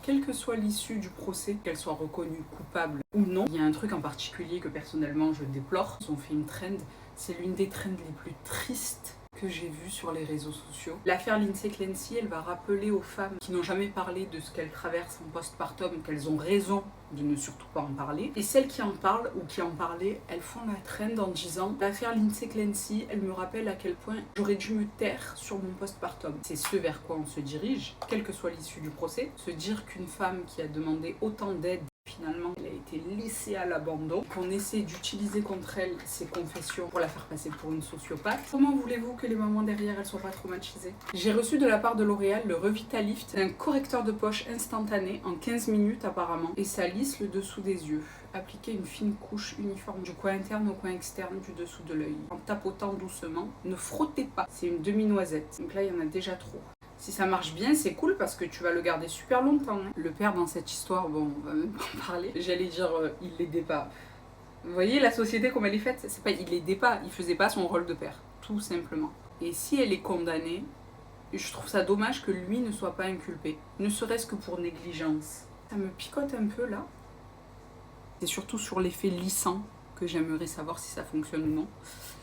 quelle que soit l'issue du procès, qu'elle soit reconnue coupable ou non, il y a un truc en particulier que personnellement je déplore. Ils ont fait une trend, c'est l'une des trends les plus tristes que j'ai vu sur les réseaux sociaux. L'affaire Lindsay Clancy, elle va rappeler aux femmes qui n'ont jamais parlé de ce qu'elles traversent en postpartum qu'elles ont raison de ne surtout pas en parler. Et celles qui en parlent ou qui en parlaient, elles font la trend en disant l'affaire Lindsay Clancy, elle me rappelle à quel point j'aurais dû me taire sur mon postpartum. C'est ce vers quoi on se dirige, quelle que soit l'issue du procès. Se dire qu'une femme qui a demandé autant d'aide, finalement, elle a été laissée à l'abandon, qu'on essaie d'utiliser contre elle ses confessions pour la faire passer pour une sociopathe. Comment voulez-vous que les mamans derrière, elles soient pas traumatisées? J'ai reçu de la part de L'Oréal le Revitalift, un correcteur de poche instantané en 15 minutes apparemment, et ça lisse le dessous des yeux. Appliquez une fine couche uniforme du coin interne au coin externe du dessous de l'œil. En tapotant doucement, ne frottez pas, c'est une demi-noisette. Donc là, il y en a déjà trop. Si ça marche bien, c'est cool parce que tu vas le garder super longtemps. Hein. Le père dans cette histoire, bon, on va même pas en parler. J'allais dire, il l'aidait pas. Vous voyez la société comme elle est faite? C'est pas, il l'aidait pas, il faisait pas son rôle de père, tout simplement. Et si elle est condamnée, je trouve ça dommage que lui ne soit pas inculpé, ne serait-ce que pour négligence. Ça me picote un peu là. C'est surtout sur l'effet lissant que j'aimerais savoir si ça fonctionne ou non.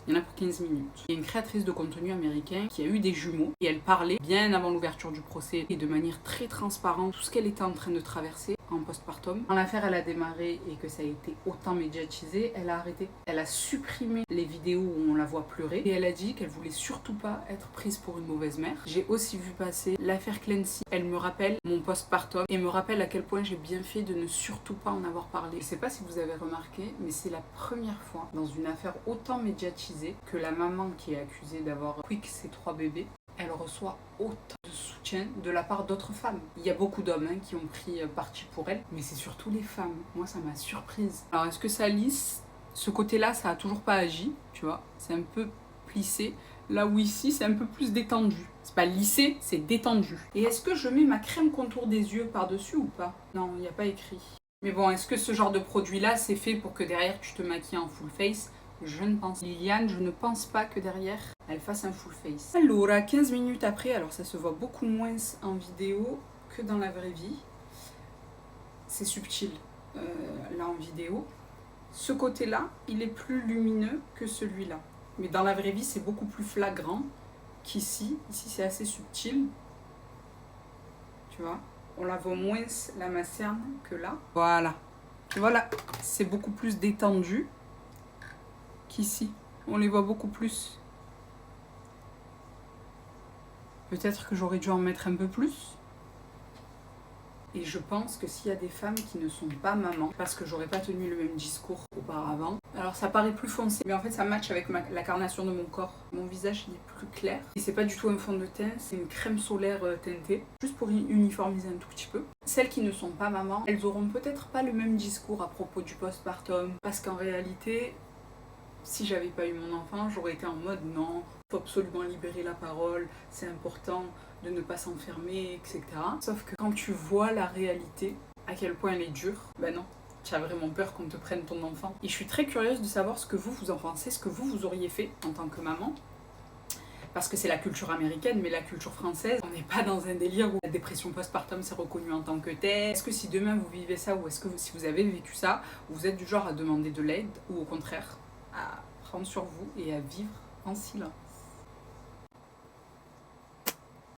Il y en a pour 15 minutes. Il y a une créatrice de contenu américain qui a eu des jumeaux et elle parlait bien avant l'ouverture du procès et de manière très transparente tout ce qu'elle était en train de traverser en postpartum. Quand l'affaire elle a démarré et que ça a été autant médiatisé, elle a arrêté. Elle a supprimé les vidéos où on la voit pleurer et elle a dit qu'elle voulait surtout pas être prise pour une mauvaise mère. J'ai aussi vu passer l'affaire Clancy. Elle me rappelle mon postpartum et me rappelle à quel point j'ai bien fait de ne surtout pas en avoir parlé. Je sais pas si vous avez remarqué, mais c'est la première fois dans une affaire autant médiatisée que la maman qui est accusée d'avoir quick ses 3 bébés, elle reçoit autant de soutien de la part d'autres femmes. Il y a beaucoup d'hommes qui ont pris parti pour elle, mais c'est surtout les femmes. Moi, ça m'a surprise. Alors, est-ce que ça lisse? Ce côté-là, ça a toujours pas agi, tu vois. C'est un peu plissé. Là où ici, c'est un peu plus détendu. C'est pas lissé, c'est détendu. Et est-ce que je mets ma crème contour des yeux par-dessus ou pas? Non, il n'y a pas écrit. Mais bon, est-ce que ce genre de produit-là, c'est fait pour que derrière, tu te maquilles en full face? Je ne pense. Liliane, je ne pense pas que derrière, elle fasse un full face. Alors, 15 minutes après, alors ça se voit beaucoup moins en vidéo que dans la vraie vie. C'est subtil, là en vidéo. Ce côté-là, il est plus lumineux que celui-là. Mais dans la vraie vie, c'est beaucoup plus flagrant qu'ici. Ici, c'est assez subtil. Tu vois? On la voit moins, la macerne, que là. Voilà. Voilà. C'est beaucoup plus détendu qu'ici. On les voit beaucoup plus. Peut-être que j'aurais dû en mettre un peu plus. Et je pense que s'il y a des femmes qui ne sont pas mamans, parce que j'aurais pas tenu le même discours auparavant, alors ça paraît plus foncé, mais en fait ça match avec la carnation de mon corps. Mon visage il est plus clair. Et c'est pas du tout un fond de teint, c'est une crème solaire teintée, juste pour uniformiser un tout petit peu. Celles qui ne sont pas mamans, elles auront peut-être pas le même discours à propos du postpartum, parce qu'en réalité, si j'avais pas eu mon enfant, j'aurais été en mode non, faut absolument libérer la parole, c'est important de ne pas s'enfermer, etc. Sauf que quand tu vois la réalité, à quel point elle est dure, ben non, tu as vraiment peur qu'on te prenne ton enfant. Et je suis très curieuse de savoir ce que vous en pensez, ce que vous auriez fait en tant que maman. Parce que c'est la culture américaine, mais la culture française, on n'est pas dans un délire où la dépression postpartum c'est reconnu en tant que tel. Est-ce que si demain vous vivez ça, ou est-ce que si vous avez vécu ça, vous êtes du genre à demander de l'aide, ou au contraire, à prendre sur vous et à vivre en silence?